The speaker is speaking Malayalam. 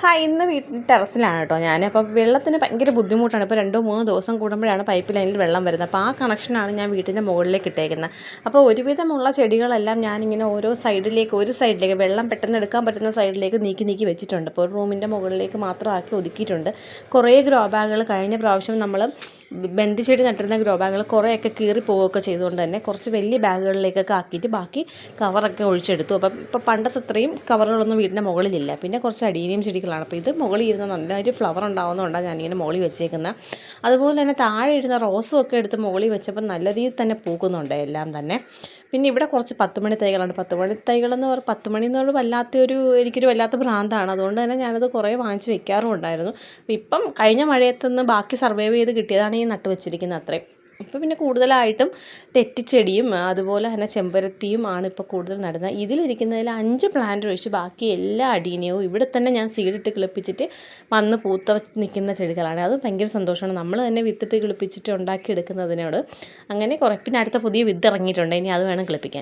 ഹായ്, ഇന്ന് വീട്ടിൽ ടെറസിലാണ് കേട്ടോ ഞാൻ. അപ്പോൾ വെള്ളത്തിന് ഭയങ്കര ബുദ്ധിമുട്ടാണ്. ഇപ്പോൾ 2-3 ദിവസം കൂടുമ്പോഴാണ് പൈപ്പ് ലൈനിൽ വെള്ളം വരുന്നത്. അപ്പോൾ ആ കണക്ഷനാണ് ഞാൻ വീട്ടിൻ്റെ മുകളിലേക്ക് ഇട്ടേക്കുന്നത്. അപ്പോൾ ഒരുവിധമുള്ള ചെടികളെല്ലാം ഞാനിങ്ങനെ ഓരോ സൈഡിലേക്ക്, ഒരു സൈഡിലേക്ക് വെള്ളം പെട്ടെന്ന് എടുക്കാൻ പറ്റുന്ന സൈഡിലേക്ക് നീക്കി വെച്ചിട്ടുണ്ട്. അപ്പോൾ ഒരു റൂമിൻ്റെ മുകളിലേക്ക് മാത്രമാക്കി ഒതുക്കിയിട്ടുണ്ട്. കുറേ ഗ്രോ ബാഗുകൾ കഴിഞ്ഞ പ്രാവശ്യം നമ്മൾ ബന്ധിച്ചെടി നട്ടിരുന്ന ഗ്രോ ബാഗുകൾ കുറേയൊക്കെ കീറിപ്പോവുകയൊക്കെ ചെയ്തുകൊണ്ട് തന്നെ കുറച്ച് വലിയ ബാഗുകളിലേക്കൊക്കെ ആക്കിയിട്ട് ബാക്കി കവറൊക്കെ ഒഴിച്ചെടുത്തു. അപ്പം ഇപ്പോൾ പണ്ടത്തെ അത്രയും കവറുകളൊന്നും വീടിൻ്റെ മുകളിലില്ല. പിന്നെ കുറച്ച് അടീനിയം ചെടികളാണ്. അപ്പോൾ ഇത് മുകളിൽ ഇരുന്ന് നല്ലൊരു ഫ്ലവർ ഉണ്ടാകുന്നതുകൊണ്ടാണ് ഞാനിങ്ങനെ മുകളിൽ വെച്ചേക്കുന്നത്. അതുപോലെ തന്നെ താഴെ ഇരുന്ന റോസും ഒക്കെ എടുത്ത് മുകളിൽ വെച്ചപ്പോൾ നല്ല രീതിയിൽ തന്നെ പൂക്കുന്നുണ്ട് എല്ലാം തന്നെ. പിന്നെ ഇവിടെ കുറച്ച് 10 മണി തൈകളാണ്. 10 മണി തൈകളെന്ന് പറഞ്ഞാൽ 10 മണി എന്നുള്ളത് എനിക്കൊരു വല്ലാത്ത ഭ്രാന്താണ്. അതുകൊണ്ട് തന്നെ ഞാനത് കുറേ വാങ്ങിച്ച് വെക്കാറുമുണ്ടായിരുന്നു. അപ്പോൾ ഇപ്പം കഴിഞ്ഞ മഴയത്തുനിന്ന് ബാക്കി സർവൈവ് ചെയ്ത് കിട്ടിയതാണ് ഈ നട്ട് വെച്ചിരിക്കുന്നത് അത്രയും. ഇപ്പോൾ പിന്നെ കൂടുതലായിട്ടും തെറ്റിച്ചെടിയും അതുപോലെ തന്നെ ചെമ്പരത്തിയും ആണ് ഇപ്പോൾ കൂടുതൽ നടുന്നത്. ഇതിലിരിക്കുന്നതിൽ 5 പ്ലാന്റ് ഒഴിച്ച് ബാക്കി എല്ലാ അടീനിയവും ഇവിടെ തന്നെ ഞാൻ സീഡിട്ട് കിളിപ്പിച്ചിട്ട് വന്ന് പൂത്ത നിൽക്കുന്ന ചെടികളാണ്. അത് ഭയങ്കര സന്തോഷമാണ്, നമ്മൾ തന്നെ വിത്തിട്ട് കിളിപ്പിച്ചിട്ട് ഉണ്ടാക്കിയെടുക്കുന്നതിനോട്. അങ്ങനെ കുറേ പിന്നെ അടുത്ത പുതിയ വിത്ത് ഇറങ്ങിയിട്ടുണ്ട്, ഇനി അത് വേണം കിളിപ്പിക്കാൻ.